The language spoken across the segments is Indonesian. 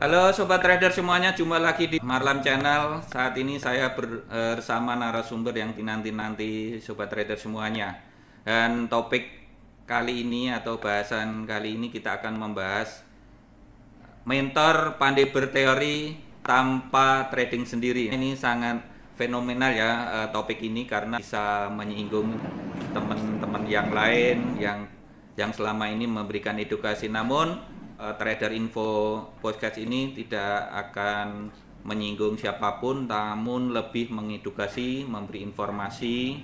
Halo Sobat Trader semuanya, jumpa lagi di Marlam Channel. Saat ini saya bersama narasumber yang dinanti-nanti Sobat Trader semuanya. Dan topik kali ini atau bahasan kali ini kita akan membahas mentor pandai berteori tanpa trading sendiri. Ini sangat fenomenal ya topik ini karena bisa menyinggung teman-teman yang lain yang selama ini memberikan edukasi. Namun Trader Info podcast ini tidak akan menyinggung siapapun, namun lebih mengedukasi, memberi informasi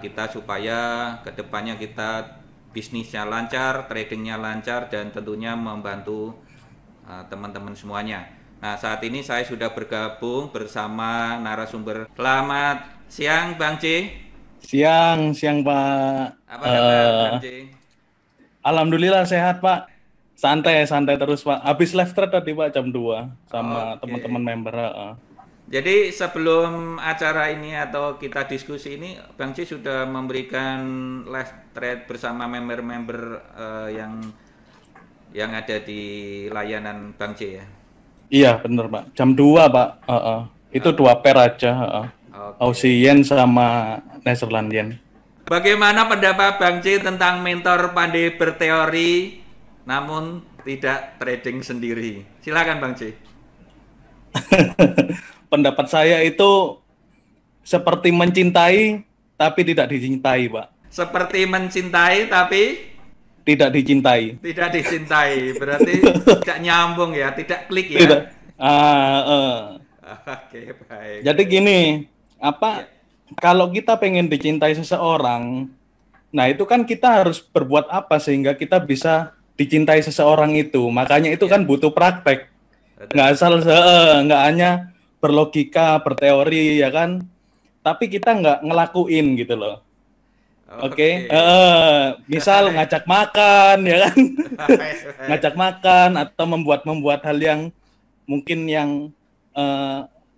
kita supaya kedepannya kita bisnisnya lancar, tradingnya lancar, dan tentunya membantu teman-teman semuanya. Nah, saat ini saya sudah bergabung bersama narasumber. Selamat siang Bang C. Siang Pak. Apa kabar Bang C? Alhamdulillah sehat Pak. Santai terus Pak. Habis live thread tadi Pak jam 2 sama teman-teman member. Jadi sebelum acara ini atau kita diskusi ini, Bang C sudah memberikan live thread bersama member-member yang ada di layanan Bang C ya? Iya benar Pak. Jam 2 Pak. Itu 2 pair aja. Aussie Yen sama Netherlands Yen. Bagaimana pendapat Bang C tentang mentor pandai berteori namun tidak trading sendiri? Silakan Bang C. Pendapat saya itu seperti mencintai tapi tidak dicintai, Pak. Seperti mencintai tapi tidak dicintai. Tidak dicintai, berarti tidak nyambung ya, tidak klik ya. Tidak. Oke, baik. Jadi gini, kalau kita pengen dicintai seseorang, nah itu kan kita harus berbuat apa sehingga kita bisa dicintai seseorang itu. Makanya itu kan butuh praktek. Nggak hanya berlogika, berteori ya kan. Tapi kita nggak ngelakuin gitu loh. Oke. Misal ngajak makan ya kan. Ngajak makan atau membuat hal yang mungkin yang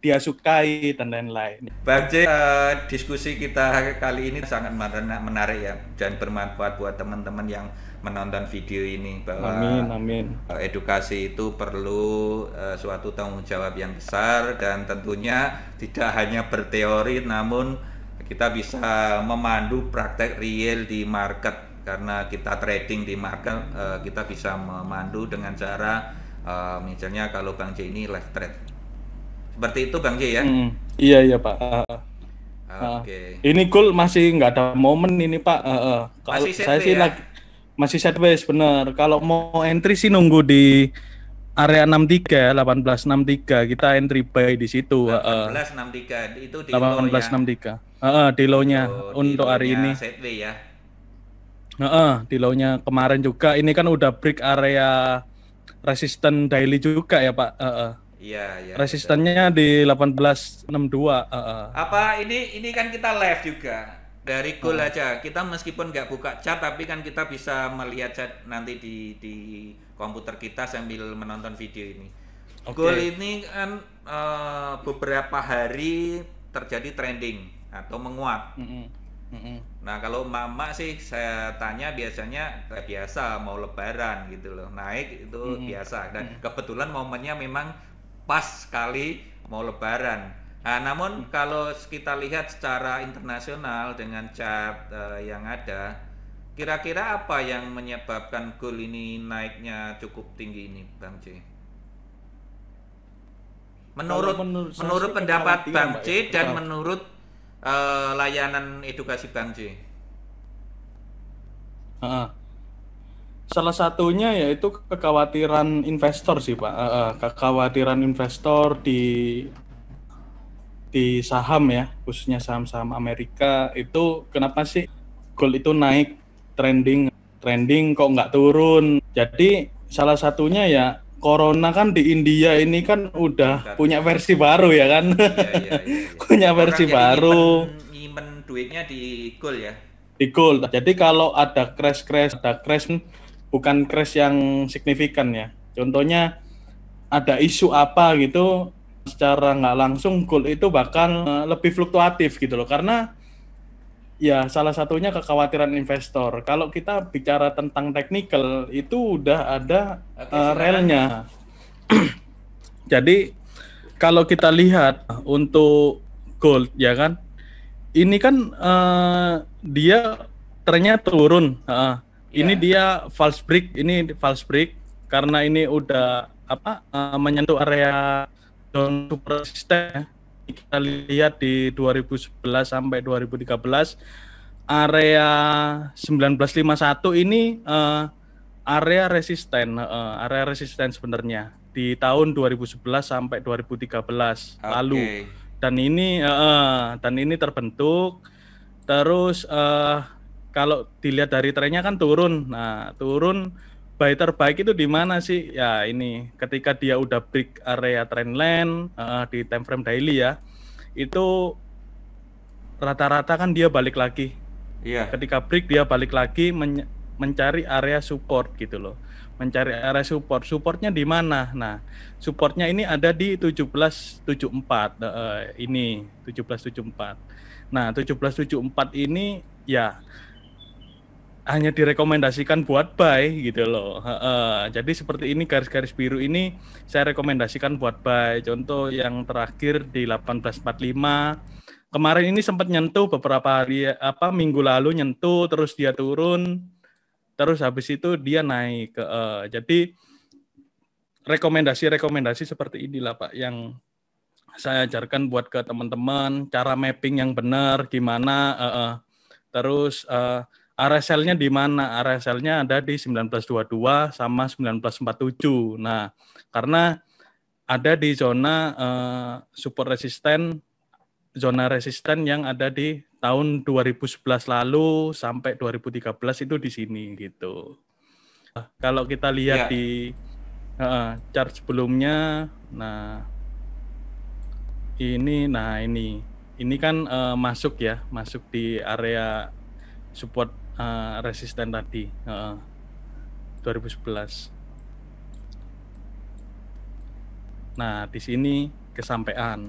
dia sukai dan lain-lain. Bang C, diskusi kita kali ini sangat menarik ya dan bermanfaat buat teman-teman yang menonton video ini bahwa amin. Edukasi itu perlu suatu tanggung jawab yang besar dan tentunya tidak hanya berteori namun kita bisa memandu praktek real di market. Karena kita trading di market, kita bisa memandu dengan cara misalnya kalau Bang C ini live trade. Seperti itu Bang C ya? Iya Pak. Oke. Ini goal masih nggak ada momen ini Pak. Kalau saya sih ya? masih sideways bener. Kalau mau entry sih nunggu di area 63 1863 kita entry buy di situ. 1863 itu di 1863. Di low-nya untuk hari ini. Sideways ya. Di low-nya kemarin juga. Ini kan udah break area resisten daily juga ya Pak. Iya. Resistennya di 1862. Apa ini kan kita live juga dari goal aja. Kita meskipun nggak buka chat, tapi kan kita bisa melihat chat nanti di komputer kita sambil menonton video ini. Goal ini kan beberapa hari terjadi trending atau menguat. Nah kalau mama sih saya tanya biasanya biasa mau lebaran gitu loh, naik itu biasa dan kebetulan momennya memang pas sekali mau lebaran. Nah, namun kalau kita lihat secara internasional dengan chart yang ada, kira-kira apa yang menyebabkan gold ini naiknya cukup tinggi ini, Bang C? Menurut pendapat Bang C dan menurut layanan edukasi Bang C. Salah satunya yaitu kekhawatiran investor sih Pak. Kekhawatiran investor di saham ya, khususnya saham-saham Amerika itu kenapa sih gold itu naik trending kok nggak turun. Jadi salah satunya ya corona kan di India ini kan udah punya versi baru ya kan. Iya. Punya versi baru. Nyimpen duitnya di gold ya. Di gold. Jadi kalau ada crash bukan crash yang signifikan ya. Contohnya ada isu apa gitu, secara nggak langsung gold itu bakal lebih fluktuatif gitu loh. Karena ya salah satunya kekhawatiran investor. Kalau kita bicara tentang technical itu udah ada relnya. Jadi kalau kita lihat untuk gold ya kan, ini kan dia trennya turun. Ini dia false break, karena ini udah menyentuh area zone super resisten ya. Kita lihat di 2011 sampai 2013 area 1951 ini area resisten sebenarnya di tahun 2011 sampai 2013 lalu. Dan ini terbentuk terus kalau dilihat dari trennya kan turun. Nah, turun buy terbaik itu di mana sih? Ya ini ketika dia udah break area trendline di time frame daily ya. Itu rata-rata kan dia balik lagi. Ketika break dia balik lagi mencari area support gitu loh. Mencari area support. Supportnya di mana? Nah, supportnya ini ada di 1774. Ini 1774. Nah, 1774 ini ya hanya direkomendasikan buat buy gitu loh. Jadi seperti ini garis-garis biru ini saya rekomendasikan buat buy. Contoh yang terakhir di 1845. Kemarin ini sempat nyentuh beberapa hari minggu lalu nyentuh terus dia turun. Terus habis itu dia naik ke jadi rekomendasi seperti inilah Pak yang saya ajarkan buat ke teman-teman, cara mapping yang benar gimana terus area sell-nya di mana? Area sell-nya ada di 1922 sama 1947. Nah, karena ada di zona support resisten, zona resisten yang ada di tahun 2011 lalu sampai 2013 itu di sini gitu. Kalau kita lihat di chart sebelumnya, ini kan masuk di area support resisten tadi 2011. Nah, di sini kesampaian.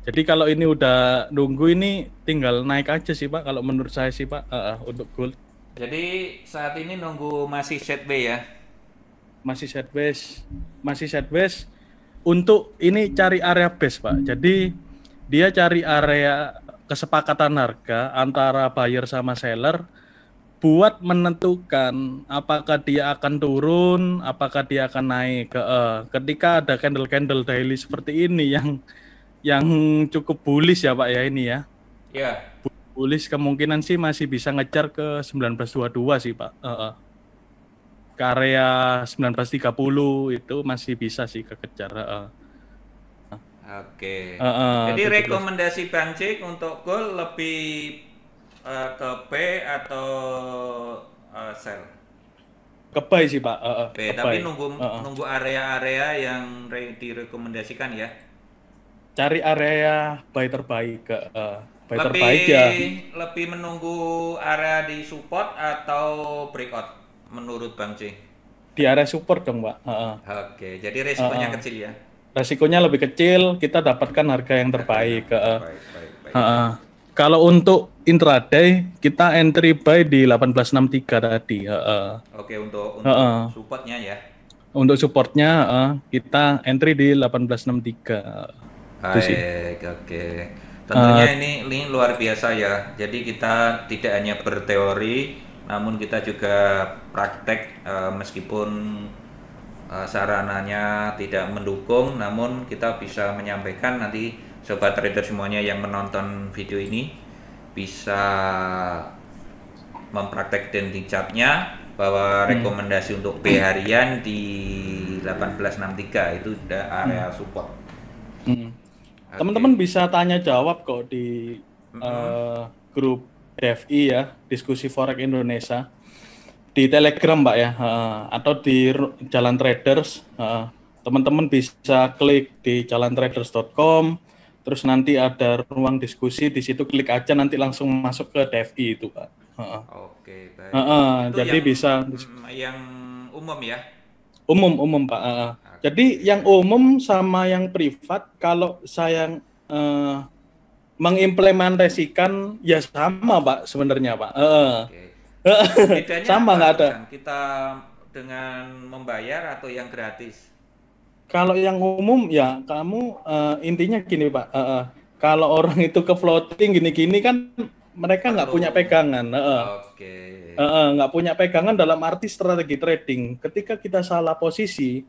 Jadi kalau ini udah nunggu ini tinggal naik aja sih Pak. Kalau menurut saya sih Pak untuk gold. Jadi saat ini nunggu masih sideways ya? Masih sideways. Untuk ini cari area base Pak. Jadi dia cari area kesepakatan harga antara buyer sama seller buat menentukan apakah dia akan turun, apakah dia akan naik. Ketika ada candle daily seperti ini yang cukup bullish ya Pak ya ini ya. Bullish kemungkinan sih masih bisa ngejar ke 1922 sih Pak. Ke area 1930 itu masih bisa sih kekejar. Oke. Jadi rekomendasi Bang Cik untuk gold lebih ke B atau sell? Ke buy sih Pak. B, tapi nunggu area-area yang direkomendasikan ya. Cari area buy terbaik lebih menunggu area di support atau breakout menurut Bang Cik? Di area support dong Pak. Oke, jadi resikonya kecil ya. Resikonya lebih kecil, kita dapatkan harga yang terbaik. Baik. Kalau untuk intraday kita entry buy di 1863 tadi. Oke, untuk supportnya ya. Untuk supportnya kita entry di 1863. Baik, oke. Tentunya ini luar biasa ya. Jadi kita tidak hanya berteori, namun kita juga praktek meskipun sarananya tidak mendukung, namun kita bisa menyampaikan nanti sobat trader semuanya yang menonton video ini bisa mempraktekkan di chartnya bahwa rekomendasi untuk B harian di 1863 itu udah area support. Teman-teman bisa tanya jawab kok di grup DFI ya, diskusi Forex Indonesia. Di Telegram Pak ya, atau di Jalan Traders, teman-teman bisa klik di jalantraders.com, terus nanti ada ruang diskusi di situ, klik aja nanti langsung masuk ke DFI itu Pak. Oke, baik. Jadi yang, bisa yang umum ya? Umum Pak. Jadi yang umum sama yang privat kalau saya mengimplementasikan ya sama Pak sebenarnya Pak. Bedanya sama nggak ada. Kita dengan membayar atau yang gratis? Kalau yang umum ya kamu intinya gini Pak, kalau orang itu ke floating gini-gini kan mereka nggak punya Perlu. pegangan, Oke. nggak punya pegangan dalam arti strategi trading. Ketika kita salah posisi,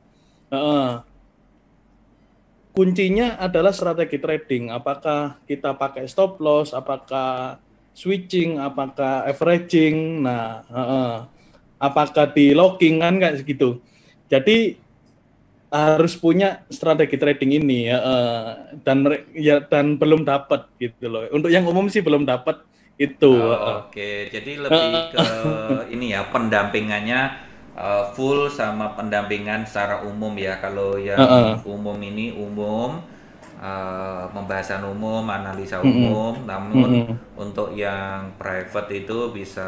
kuncinya adalah strategi trading. Apakah kita pakai stop loss, apakah switching, apakah averaging, nah, apakah di locking kan kayak gitu. Jadi harus punya strategi trading ini ya, dan belum dapat gitu loh. Untuk yang umum sih belum dapat itu. Oke, jadi lebih ke ini ya, pendampingannya full sama pendampingan secara umum ya. Kalau yang umum ini umum, pembahasan umum, analisa umum, namun untuk yang private itu bisa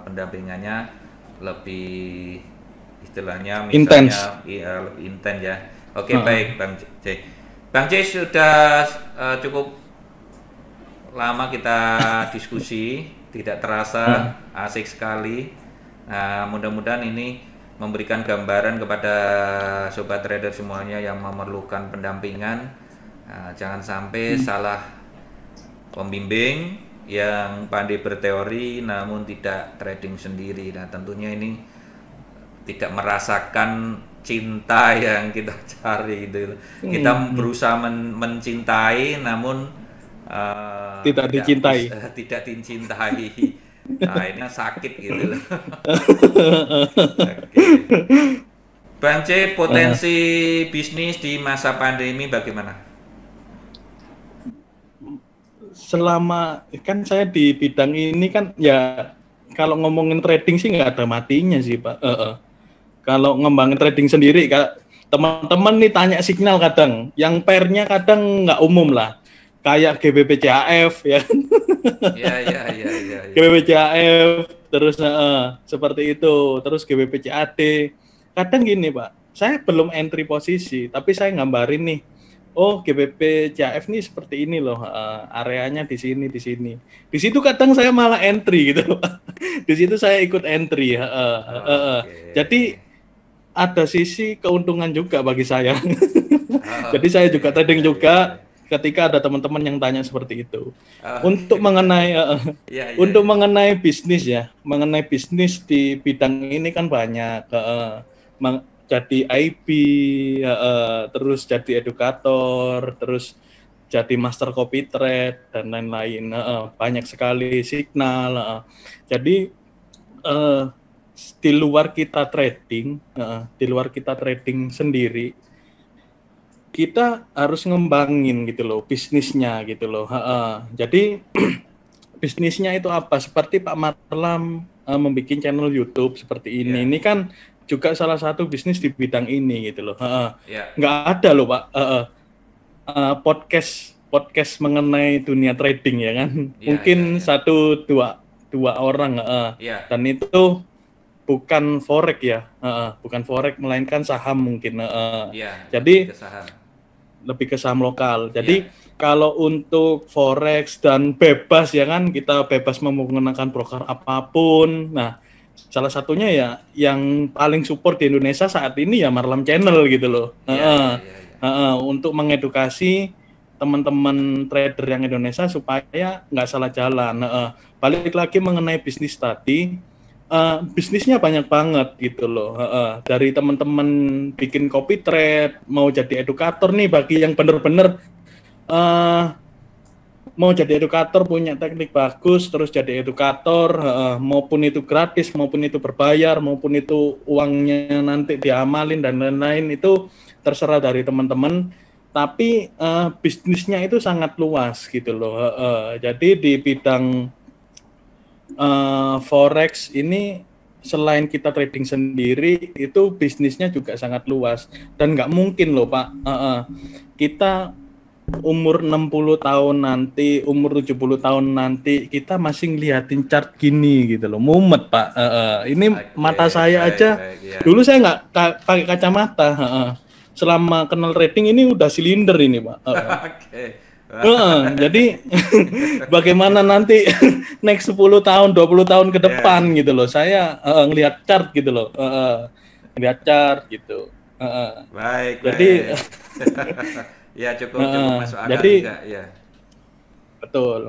pendampingannya lebih istilahnya misalnya lebih intens ya. Oke, baik Bang C. Bang C sudah cukup lama kita diskusi, tidak terasa, asik sekali. Nah, mudah-mudahan ini memberikan gambaran kepada sobat trader semuanya yang memerlukan pendampingan. Nah, jangan sampai salah pembimbing yang pandai berteori namun tidak trading sendiri. Nah, tentunya ini tidak merasakan cinta yang kita cari gitu. Kita berusaha mencintai namun tidak dicintai. Tidak dicintai. Nah, ini sakit gitu loh. Oke. Bang C, potensi bisnis di masa pandemi bagaimana? Selama kan saya di bidang ini kan ya kalau ngomongin trading sih nggak ada matinya sih Pak. Kalau ngembangin trading sendiri, teman-teman nih tanya signal kadang, yang pairnya kadang nggak umum lah, kayak GBP/CHF ya. Iya. GBP/CHF, terus seperti itu, terus GBP/CAD. Kadang gini Pak, saya belum entry posisi, tapi saya gambarin nih, oh GBP/CHF nih seperti ini loh, areanya di sini. Di situ kadang saya malah entry gitu Pak. Di situ saya ikut entry. Jadi ada sisi keuntungan juga bagi saya. Jadi saya juga trading juga ketika ada teman-teman yang tanya seperti itu. Untuk mengenai mengenai bisnis ya, mengenai bisnis di bidang ini kan banyak. Jadi IB, terus jadi edukator, terus jadi master copy trade dan lain-lain. Banyak sekali signal. Jadi di luar kita trading sendiri, kita harus ngembangin gitu loh bisnisnya gitu loh. Jadi bisnisnya itu apa? Seperti Pak Marlam membuat channel YouTube seperti ini. Ini kan juga salah satu bisnis di bidang ini gitu loh. Nggak ada loh Pak podcast mengenai dunia trading ya kan. Mungkin 1-2 orang. Dan itu bukan forex ya, bukan forex melainkan saham mungkin. Jadi lebih ke saham lokal. Jadi kalau untuk forex dan bebas ya kan, kita bebas menggunakan broker apapun. Nah, salah satunya ya yang paling support di Indonesia saat ini ya Marlam Channel gitu loh. Untuk mengedukasi teman-teman trader yang Indonesia supaya nggak salah jalan. Balik lagi mengenai bisnis tadi. Bisnisnya banyak banget gitu loh. Dari teman-teman bikin copy trade, mau jadi edukator nih bagi yang bener-bener mau jadi edukator punya teknik bagus, terus jadi edukator, maupun itu gratis, maupun itu berbayar, maupun itu uangnya nanti diamalin dan lain-lain, itu terserah dari teman-teman. Tapi bisnisnya itu sangat luas gitu loh. Jadi di bidang forex ini selain kita trading sendiri itu bisnisnya juga sangat luas dan nggak mungkin loh Pak kita umur 60 tahun nanti, umur 70 tahun nanti kita masih ngeliatin chart gini gitu loh, mumet Pak. Ini mata saya aja dulu saya nggak pakai kacamata, selama kenal trading ini udah silinder ini Pak. Jadi bagaimana nanti next 10 tahun, 20 tahun ke depan gitu loh. Saya ngelihat chart gitu loh. Ngelihat chart gitu. Baik, Jadi baik. Ya cukup masuk akal jadi juga ya. betul.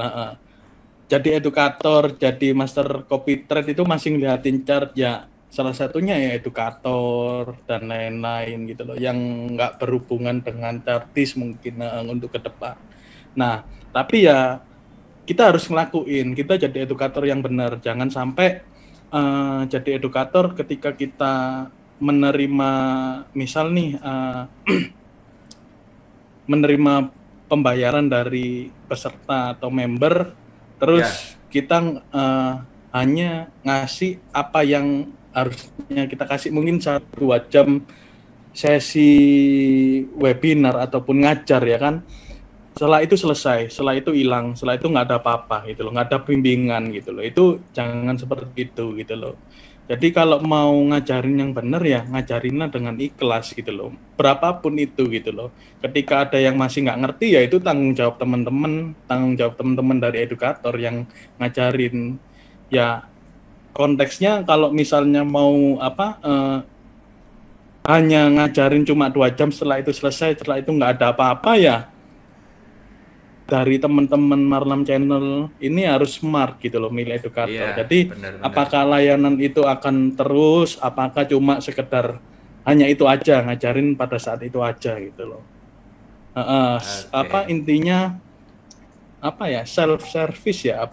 Jadi edukator, jadi master copy trade itu masih ngeliatin chart ya. Salah satunya ya edukator dan lain-lain gitu loh. Yang nggak berhubungan dengan chartis mungkin untuk ke depan. Nah, tapi ya kita harus ngelakuin, kita jadi edukator yang benar. Jangan sampai jadi edukator ketika kita menerima, misal nih, menerima pembayaran dari peserta atau member, terus kita hanya ngasih apa yang harusnya kita kasih, mungkin 1-2 jam sesi webinar ataupun ngajar ya kan. Setelah itu selesai, setelah itu hilang, setelah itu nggak ada apa-apa gitu loh, nggak ada bimbingan gitu loh. Itu jangan seperti itu gitu loh. Jadi kalau mau ngajarin yang benar ya ngajarinlah dengan ikhlas gitu loh. Berapapun itu gitu loh. Ketika ada yang masih nggak ngerti ya itu tanggung jawab teman-teman dari edukator yang ngajarin. Ya konteksnya kalau misalnya mau hanya ngajarin cuma 2 jam, setelah itu selesai, setelah itu nggak ada apa-apa ya. Dari teman-teman Marlam Channel ini harus smart gitu loh milih edukator. Jadi benar. Apakah layanan itu akan terus, apakah cuma sekedar hanya itu aja ngajarin pada saat itu aja gitu loh. Intinya self service ya,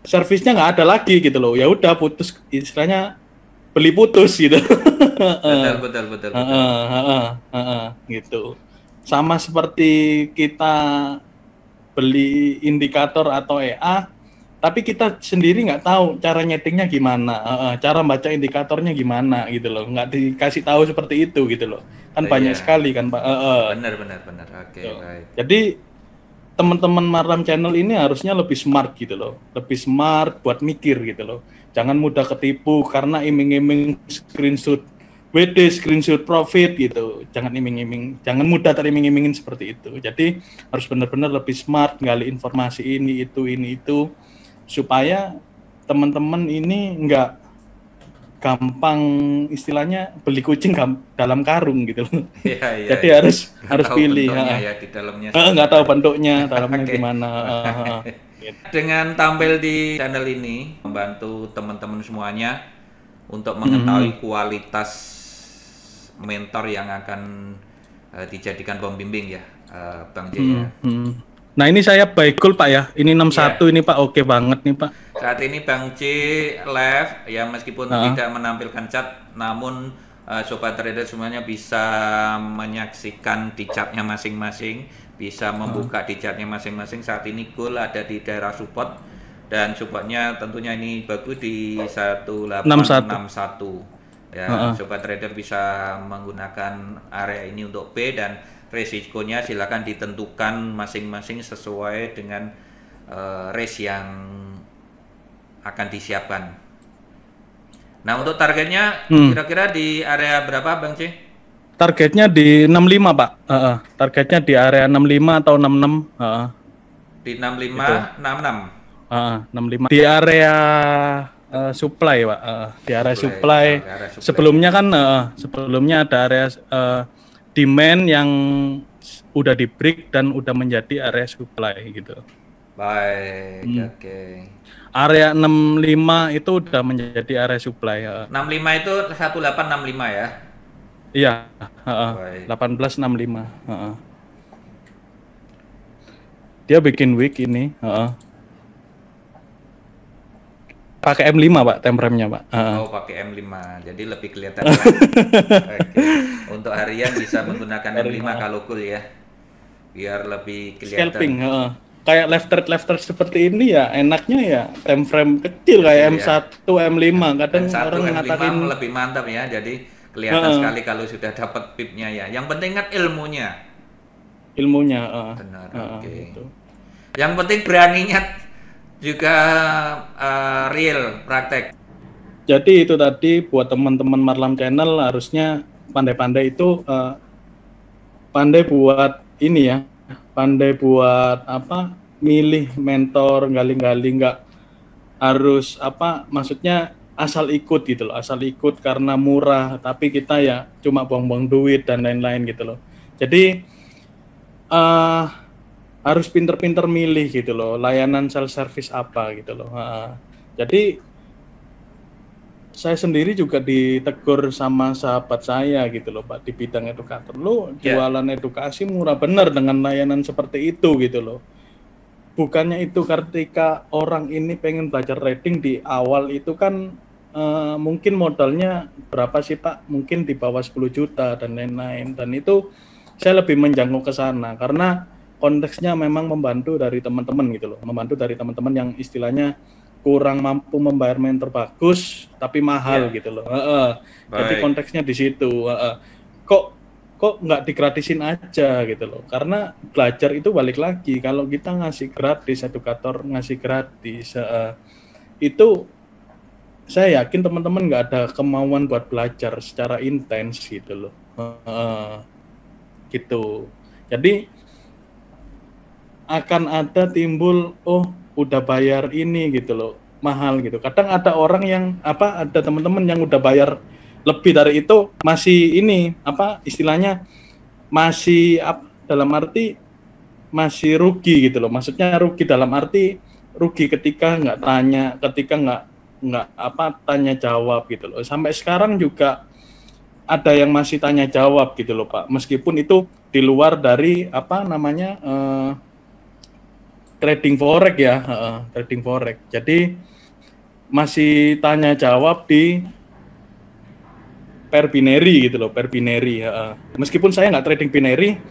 servisnya nggak ada lagi gitu loh. Ya udah putus, istilahnya beli putus gitu. Betul. Gitu. Sama seperti kita beli indikator atau EA, tapi kita sendiri nggak tahu cara nyetingnya gimana, cara baca indikatornya gimana gitu loh, nggak dikasih tahu seperti itu gitu loh, kan banyak sekali kan Pak. Benar. Oke, baik. Jadi teman-teman Marlam Channel ini harusnya lebih smart gitu loh, lebih smart buat mikir gitu loh, jangan mudah ketipu karena iming-iming screenshot WD, screenshot profit gitu, jangan iming-iming, jangan mudah teriming-imingin seperti itu. Jadi harus benar-benar lebih smart gali informasi ini itu supaya teman-teman ini nggak gampang, istilahnya beli kucing dalam karung gitu loh. Iya. Jadi harus pilih. Ya, di dalamnya. Nggak tahu bentuknya, dalamnya gimana. Dengan tampil di channel ini membantu teman-teman semuanya untuk mengetahui kualitas mentor yang akan dijadikan pembimbing ya, Bang J ya. Nah ini saya baikul Pak ya, ini 61 ini Pak, oke banget nih Pak. Saat ini Bang J live ya, meskipun tidak menampilkan chat, namun sobat trader semuanya bisa menyaksikan di chatnya masing-masing, bisa membuka di chatnya masing-masing. Saat ini goal ada di daerah support dan supportnya tentunya ini bagus di 1861. Ya, sobat trader bisa menggunakan area ini untuk B, dan resikonya silakan ditentukan masing-masing sesuai dengan race yang akan disiapkan. Nah, untuk targetnya kira-kira di area berapa Bang C? Targetnya di 65 Pak. Targetnya di area 65 atau 66. Di 65, 66. 65. Di area supply Pak, di area supply. Sebelumnya kan sebelumnya ada area demand yang udah di break dan udah menjadi area supply gitu. Baik, oke. Area 65 itu udah menjadi area supply. 65 itu 1865 ya? Iya, 1865. Dia bikin week ini. Pakai M5 Pak, time frame-nya Pak. Oh, pakai M5, jadi lebih kelihatan lagi. Okay. Untuk harian bisa menggunakan M5 kalau cool ya, biar lebih kelihatan. Scalping, kayak left trade seperti ini ya, enaknya ya time frame kecil kayak M1, M5. Kadang M1, orang mengatakan lebih mantap ya, jadi kelihatan sekali kalau sudah dapat pipnya ya. Yang penting kan ilmunya. Benar, oke. Gitu. Yang penting beraninya juga real praktek. Jadi itu tadi buat teman-teman Marlam Channel harusnya pandai-pandai itu pandai buat ini ya, pandai buat apa, milih mentor, gali-gali, nggak harus apa, maksudnya asal ikut gitu loh, asal ikut karena murah, tapi kita ya cuma buang-buang duit dan lain-lain gitu loh. Jadi eh harus pinter-pinter milih gitu loh, layanan self service apa gitu loh. Jadi saya sendiri juga ditegur sama sahabat saya gitu loh Pak, di bidang edukator. Lo Ya, jualan edukasi murah bener dengan layanan seperti itu gitu loh. Bukannya itu ketika orang ini pengen belajar trading di awal itu kan mungkin modalnya berapa sih Pak? Mungkin di bawah 10 juta dan lain-lain. Dan itu saya lebih menjangkau ke sana karena konteksnya memang membantu dari teman-teman gitu loh. Membantu dari teman-teman yang istilahnya kurang mampu membayar mentor bagus tapi mahal ya, gitu loh. Jadi baik. konteksnya di situ. Kok kok nggak digratisin aja gitu loh, karena belajar itu balik lagi, kalau kita ngasih gratis, edukator ngasih gratis, itu saya yakin teman-teman nggak ada kemauan buat belajar secara intens gitu loh. Gitu, jadi akan ada timbul, oh udah bayar ini gitu loh, mahal gitu. Kadang ada orang yang apa, ada teman-teman yang udah bayar lebih dari itu masih ini apa istilahnya, masih dalam arti masih rugi gitu loh. Maksudnya rugi dalam arti rugi ketika nggak tanya, ketika nggak apa tanya jawab gitu loh. Sampai sekarang juga ada yang masih tanya jawab gitu loh Pak. Meskipun itu di luar dari apa namanya trading forex ya, trading forex. Jadi masih tanya jawab di per binary gitu loh, per binary. Meskipun saya nggak trading binary,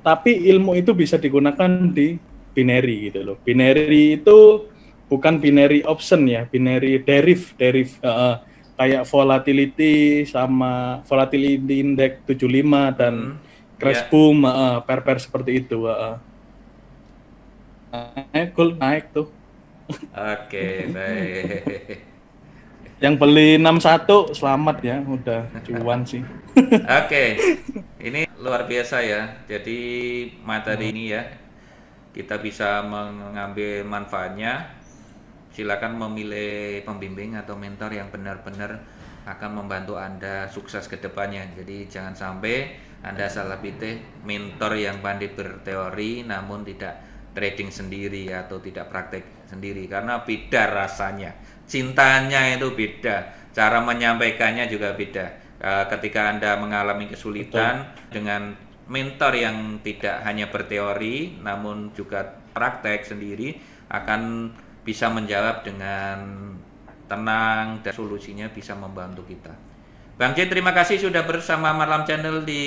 tapi ilmu itu bisa digunakan di binary gitu loh. Binary itu bukan binary option ya, binary deriv, kayak volatility sama volatility index 75 dan crash Ya, boom, pair-pair seperti itu. Naik gold naik tuh. oke, baik. Yang beli 61 selamat ya, udah cuan sih. Oke, ini luar biasa ya. Jadi materi ini ya, kita bisa mengambil manfaatnya. Silakan memilih pembimbing atau mentor yang benar-benar akan membantu Anda sukses ke depannya. Jadi jangan sampai Anda salah pilih mentor yang pandai berteori namun tidak trading sendiri atau tidak praktek sendiri, karena beda rasanya. Cintanya itu beda, cara menyampaikannya juga beda. Ketika Anda mengalami Betul. kesulitan dengan mentor yang tidak hanya berteori namun juga praktek sendiri, akan bisa menjawab dengan tenang dan solusinya bisa membantu kita. Bang J, terima kasih sudah bersama Malam Channel di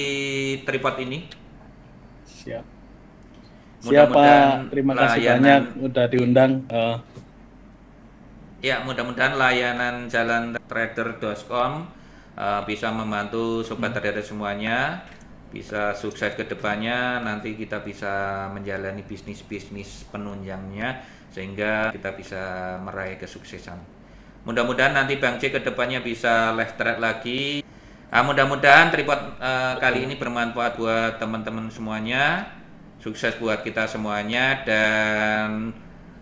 tripod ini. Siap. Siapa? Mudah-mudahan Terima kasih banyak layanan udah diundang. Ya, mudah-mudahan layanan jalantrader.com bisa membantu sobat trader semuanya, bisa sukses ke depannya. Nanti kita bisa menjalani bisnis-bisnis penunjangnya sehingga kita bisa meraih kesuksesan. Mudah-mudahan nanti Bang C ke depannya bisa live trade lagi. Mudah-mudahan tripod kali ini bermanfaat buat teman-teman semuanya. Sukses buat kita semuanya dan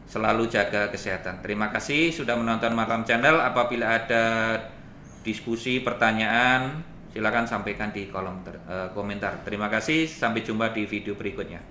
selalu jaga kesehatan. Terima kasih sudah menonton Malam Channel. Apabila ada diskusi, pertanyaan, silakan sampaikan di kolom komentar. Terima kasih, sampai jumpa di video berikutnya.